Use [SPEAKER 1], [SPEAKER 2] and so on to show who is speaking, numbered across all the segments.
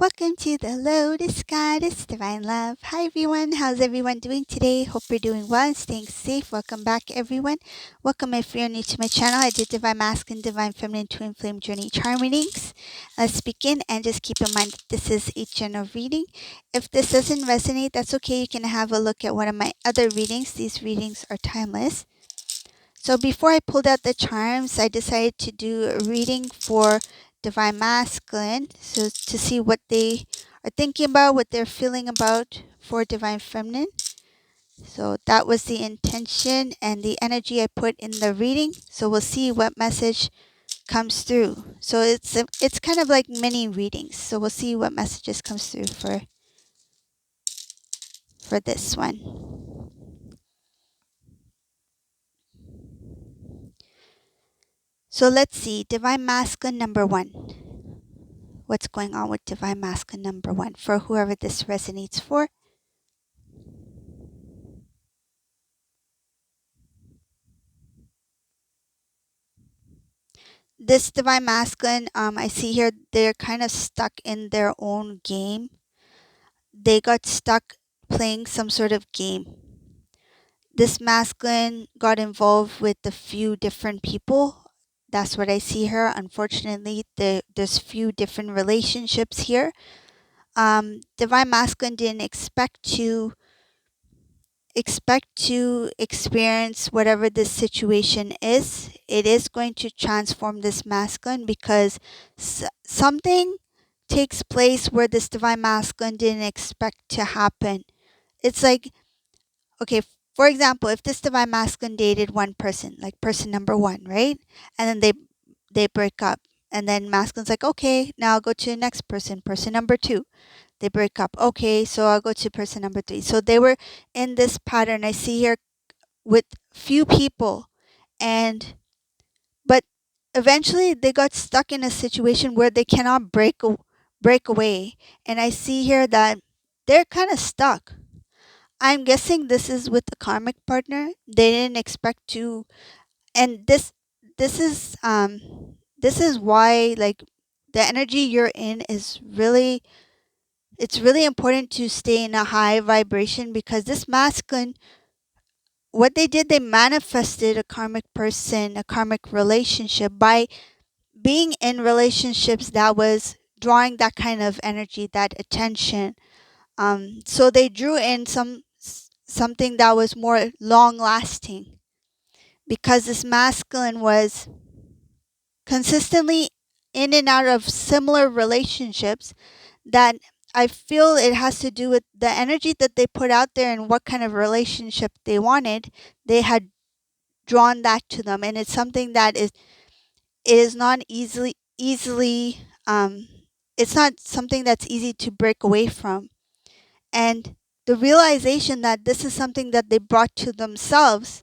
[SPEAKER 1] Welcome to the Lotus Goddess Divine Love. Hi everyone, how's everyone doing today? Hope you're doing well and staying safe. Welcome back everyone. Welcome if you're new to my channel. I do Divine Masculine, Divine Feminine, Twin Flame Journey Charm readings. Let's begin and just keep in mind that this is a general reading. If this doesn't resonate, that's okay. You can have a look at one of my other readings. These readings are timeless. So before I pulled out the charms, I decided to do a reading for Divine Masculine, so to see what they are thinking about, what they're feeling about for Divine Feminine. So that was the intention and the energy I put in the reading. So we'll see what message comes through. So it's kind of like mini readings. So we'll see what messages comes through for this one. So let's see, Divine Masculine number 1. What's going on with Divine Masculine number 1 for whoever this resonates for. This Divine Masculine, I see here, they're kind of stuck in their own game. They got stuck playing some sort of game. This masculine got involved with a few different people. That's what I see here. Unfortunately, there's few different relationships here. Divine Masculine didn't expect to experience whatever this situation is. It is going to transform this masculine because something takes place where this divine masculine didn't expect to happen. It's like, okay, for example, if this divine masculine dated one person, like person number 1, right? And then they break up. And then masculine's like, okay, now I'll go to the next person, person number 2. They break up. Okay, so I'll go to person number 3. So they were in this pattern I see here with few people, and but eventually they got stuck in a situation where they cannot break away. And I see here that they're kind of stuck. I'm guessing this is with a karmic partner. They didn't expect to, and this is why, like, the energy you're in is really, it's really important to stay in a high vibration, because this masculine, what they did, they manifested a karmic person, a karmic relationship by being in relationships that was drawing that kind of energy, that attention. So they drew in something that was more long lasting, because this masculine was consistently in and out of similar relationships, that I feel it has to do with the energy that they put out there and what kind of relationship they wanted. They had drawn that to them, and it's something that is not easily it's not something that's easy to break away from. And the realization that this is something that they brought to themselves,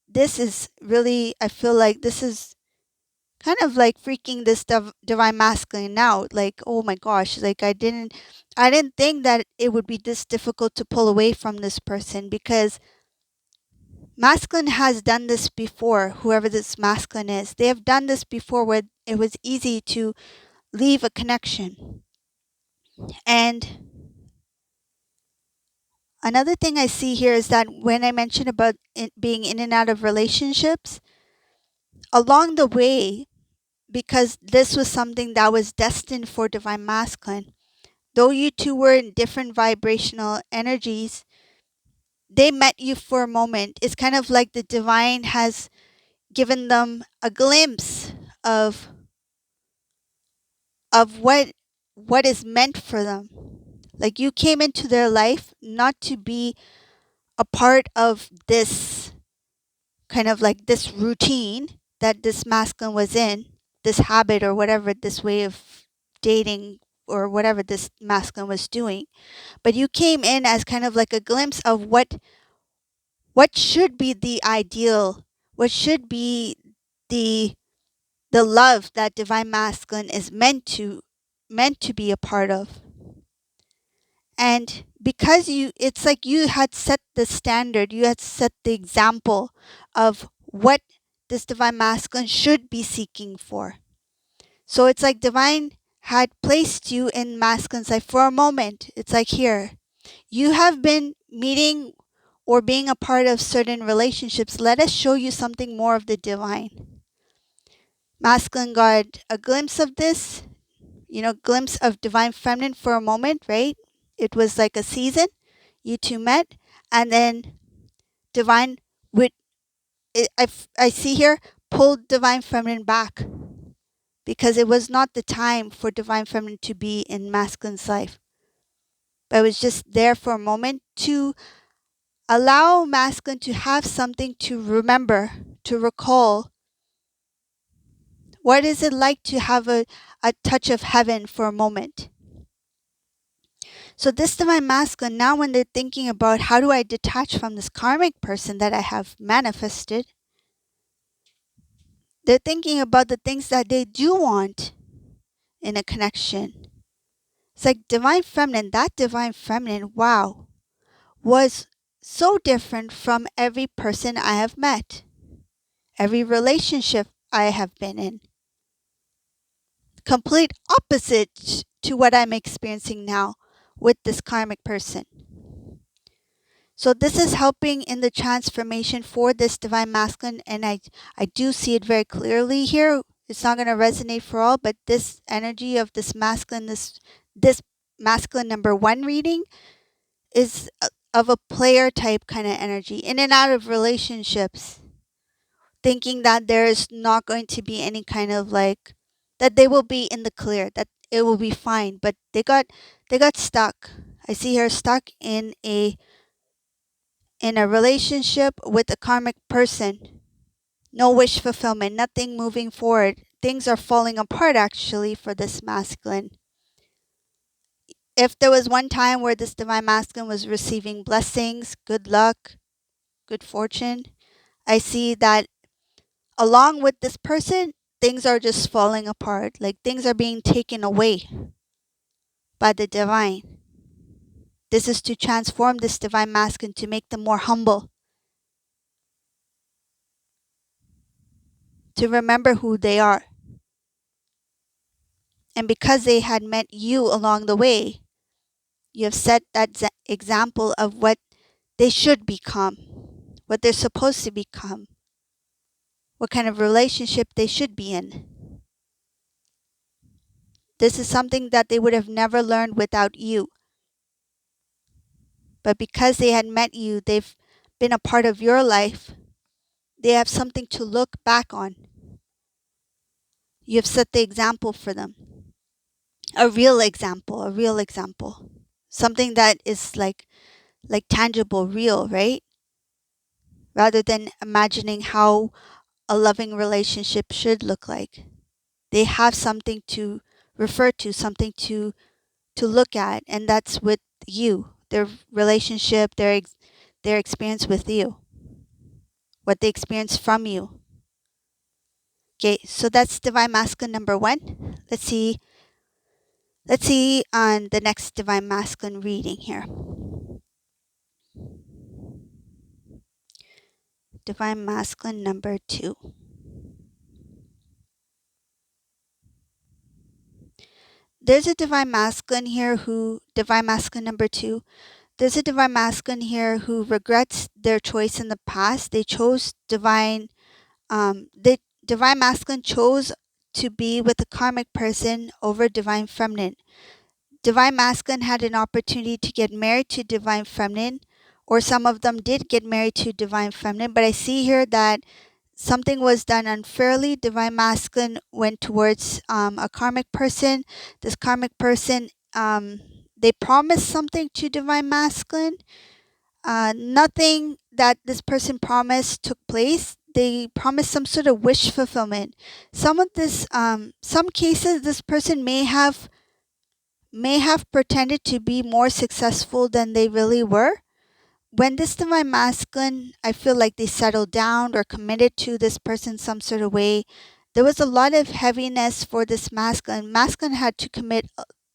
[SPEAKER 1] this is really, I feel like this is kind of like freaking this divine masculine out. Like, oh my gosh, like I didn't think that it would be this difficult to pull away from this person, because masculine has done this before. Whoever this masculine is, they have done this before, where it was easy to leave a connection. And another thing I see here is that when I mentioned about it being in and out of relationships, along the way, because this was something that was destined for divine masculine, though you two were in different vibrational energies, they met you for a moment. It's kind of like the divine has given them a glimpse of what is meant for them. Like, you came into their life not to be a part of this kind of like this routine that this masculine was in, this habit or whatever, this way of dating or whatever this masculine was doing. But you came in as kind of like a glimpse of what should be the ideal, what should be the love that divine masculine is meant to be a part of. And because it's like you had set the standard, you had set the example of what this divine masculine should be seeking for. So it's like divine had placed you in masculine side for a moment. It's like, here, you have been meeting or being a part of certain relationships. Let us show you something more of the divine. Masculine got a glimpse of this, glimpse of divine feminine for a moment, right? It was like a season. You two met, and then divine would, I see here, pulled divine feminine back because it was not the time for divine feminine to be in masculine's life. But it was just there for a moment to allow masculine to have something to remember, to recall. What is it like to have a touch of heaven for a moment? So this divine masculine, now when they're thinking about how do I detach from this karmic person that I have manifested, they're thinking about the things that they do want in a connection. It's like divine feminine, that divine feminine, wow, was so different from every person I have met, every relationship I have been in. Complete opposite to what I'm experiencing now with this karmic person. So this is helping in the transformation for this divine masculine, and I do see it very clearly here. It's not going to resonate for all, but this energy of this masculine, this masculine number 1 reading is of a player type kind of energy, in and out of relationships, thinking that there's not going to be any kind of like, that they will be in the clear, that it will be fine, but they got stuck. I see her stuck in a relationship with a karmic person. No wish fulfillment, nothing moving forward. Things are falling apart actually for this masculine. If there was one time where this divine masculine was receiving blessings, good luck, good fortune, I see that along with this person, things are just falling apart. Like things are being taken away by the divine. This is to transform this divine masculine, to make them more humble, to remember who they are. And because they had met you along the way, you have set that example of what they should become, what they're supposed to become, what kind of relationship they should be in. This is something that they would have never learned without you. But because they had met you, they've been a part of your life, they have something to look back on. You have set the example for them. A real example, Something that is like tangible, real, right? Rather than imagining how a loving relationship should look like. They have something to refer to, something to look at, and that's with you, their relationship, their experience with you, what they experience from you. Okay, so that's divine masculine number 1. Let's see on the next divine masculine reading here. Divine masculine number 2. There's a divine masculine here divine masculine number 2. There's a divine masculine here who regrets their choice in the past. They chose divine masculine chose to be with a karmic person over divine feminine. Divine masculine had an opportunity to get married to divine feminine, or some of them did get married to divine feminine, but I see here that something was done unfairly. Divine masculine went towards a karmic person. This karmic person, they promised something to divine masculine. Nothing that this person promised took place. They promised some sort of wish fulfillment. Some cases, this person may have pretended to be more successful than they really were. When this divine masculine, I feel like they settled down or committed to this person some sort of way, there was a lot of heaviness for this masculine. Masculine had to commit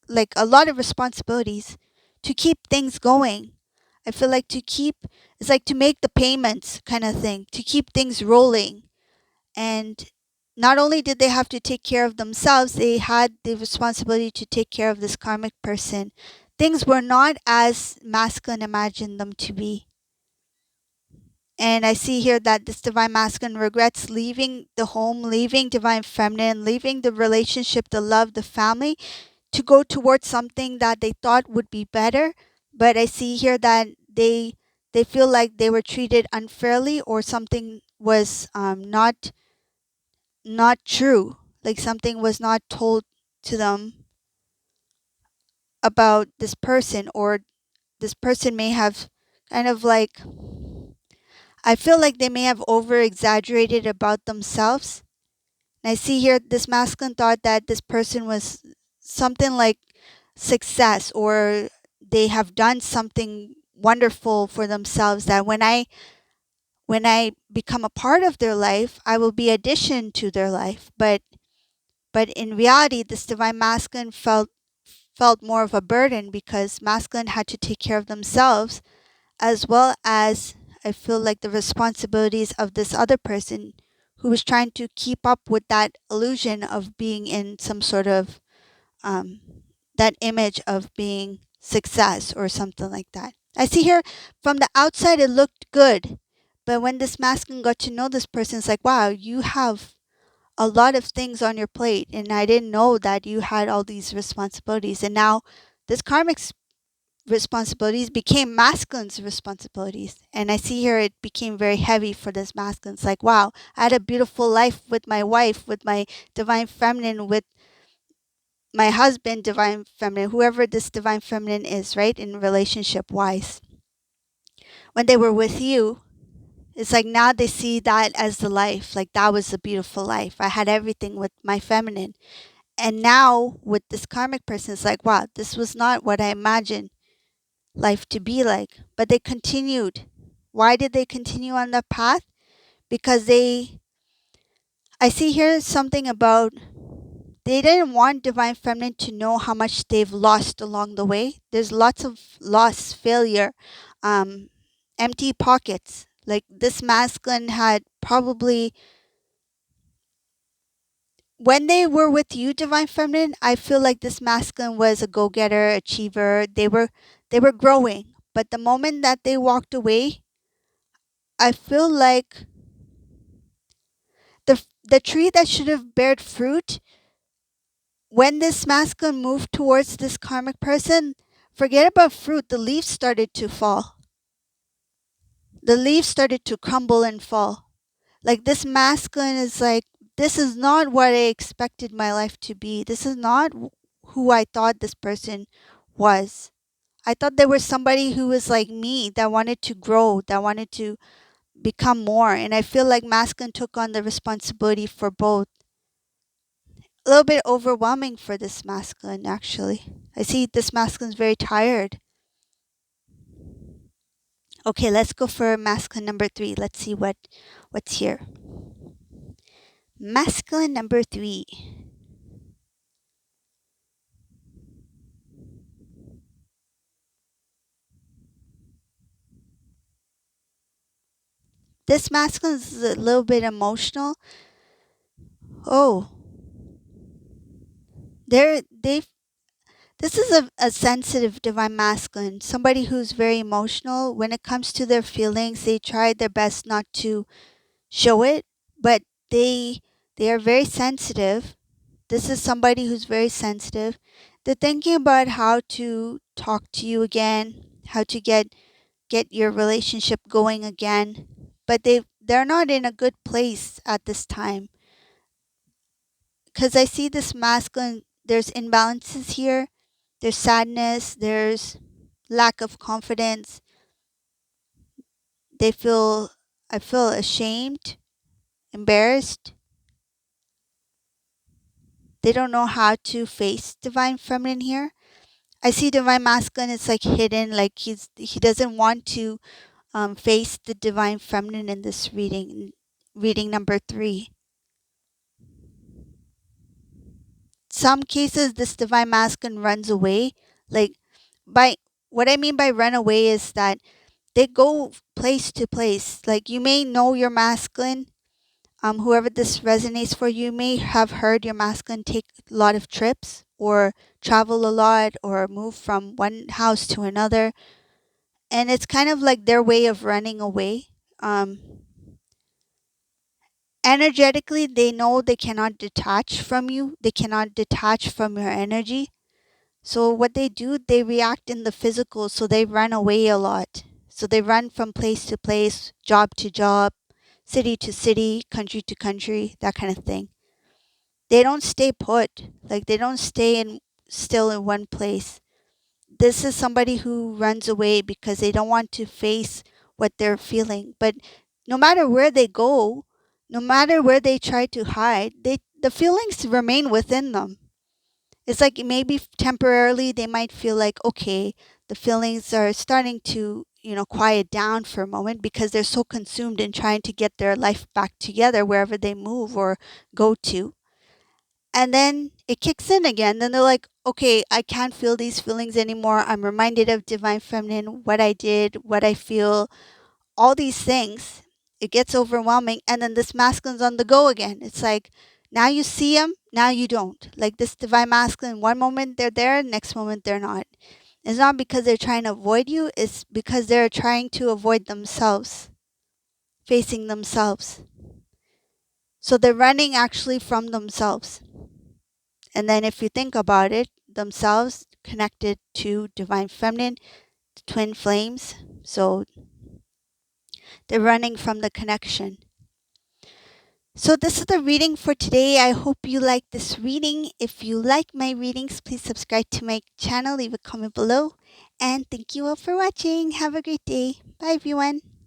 [SPEAKER 1] like a lot of responsibilities to keep things going. I feel like it's like to make the payments kind of thing, to keep things rolling. And not only did they have to take care of themselves, they had the responsibility to take care of this karmic person. Things were not as masculine imagined them to be. And I see here that this divine masculine regrets leaving the home, leaving divine feminine, leaving the relationship, the love, the family, to go towards something that they thought would be better. But I see here that they feel like they were treated unfairly, or something was not true, like something was not told to them about this person, or this person may have kind of like, I feel like they may have over exaggerated about themselves. And I see here this masculine thought that this person was something like success, or they have done something wonderful for themselves, that when I become a part of their life, I will be addition to their life. But in reality, this divine masculine felt more of a burden, because masculine had to take care of themselves, as well as, I feel like, the responsibilities of this other person who was trying to keep up with that illusion of being in some sort of um, that image of being success or something like that. I see here from the outside it looked good, but when this masculine got to know this person, it's like, wow, you have a lot of things on your plate, and I didn't know that you had all these responsibilities. And now this karmic responsibilities became masculine's responsibilities. And I see here it became very heavy for this masculine. It's like, wow, I had a beautiful life with my wife, with my divine feminine, with my husband, divine feminine, whoever this divine feminine is, right? In relationship wise. When they were with you, it's like now they see that as the life. Like, that was a beautiful life. I had everything with my feminine. And now with this karmic person, it's like, wow, this was not what I imagined life to be like. But they continued. Why did they continue on that path? Because I see here something about, they didn't want divine feminine to know how much they've lost along the way. There's lots of loss, failure, um, empty pockets. Like, this masculine had probably, when they were with you, divine feminine, I feel like this masculine was a go-getter, achiever. They were growing. But the moment that they walked away, I feel like the tree that should have bared fruit, when this masculine moved towards this karmic person, forget about fruit, the leaves started to fall. The leaves started to crumble and fall. Like, this masculine is like, this is not what I expected my life to be. This is not who I thought this person was. I thought there was somebody who was like me, that wanted to grow, that wanted to become more. And I feel like masculine took on the responsibility for both. A little bit overwhelming for this masculine, actually. I see this masculine's very tired. Okay, let's go for masculine number 3. Let's see what's here. Masculine number 3. This masculine is a little bit emotional. Oh, they this is a sensitive divine masculine, somebody who's very emotional. When it comes to their feelings, they try their best not to show it, but they are very sensitive. This is somebody who's very sensitive. They're thinking about how to talk to you again, how to get your relationship going again, but they're not in a good place at this time. Because I see this masculine, there's imbalances here, there's sadness, there's lack of confidence. They feel, I feel ashamed, embarrassed. They don't know how to face divine feminine here. I see divine masculine is like hidden, like he doesn't want to face the divine feminine in this reading number 3. Some cases this divine masculine runs away. Like, by what I mean by run away is that they go place to place. Like, you may know your masculine, Whoever this resonates for, you may have heard your masculine take a lot of trips or travel a lot or move from one house to another. And it's kind of like their way of running away. Um, Energetically, they know they cannot detach from you, they cannot detach from your energy. So, what they do, they react in the physical, so they run away a lot. So, they run from place to place, job to job, city to city, country to country, that kind of thing. They don't stay put, like, they don't stay in still in one place. This is somebody who runs away because they don't want to face what they're feeling. But no matter where they go, no matter where they try to hide, the feelings remain within them. It's like maybe temporarily they might feel like, okay, the feelings are starting to, quiet down for a moment because they're so consumed in trying to get their life back together wherever they move or go to. And then it kicks in again. Then they're like, okay, I can't feel these feelings anymore. I'm reminded of Divine Feminine, what I did, what I feel, all these things. It gets overwhelming. And then this masculine's on the go again. It's like, now you see them, now you don't. Like this Divine Masculine, one moment they're there, next moment they're not. It's not because they're trying to avoid you, it's because they're trying to avoid themselves, facing themselves. So they're running actually from themselves. And then if you think about it, themselves connected to Divine Feminine, twin flames. So they're running from the connection. So this is the reading for today. I hope you like this reading. If you like my readings, please subscribe to my channel, leave a comment below. And thank you all for watching. Have a great day. Bye everyone.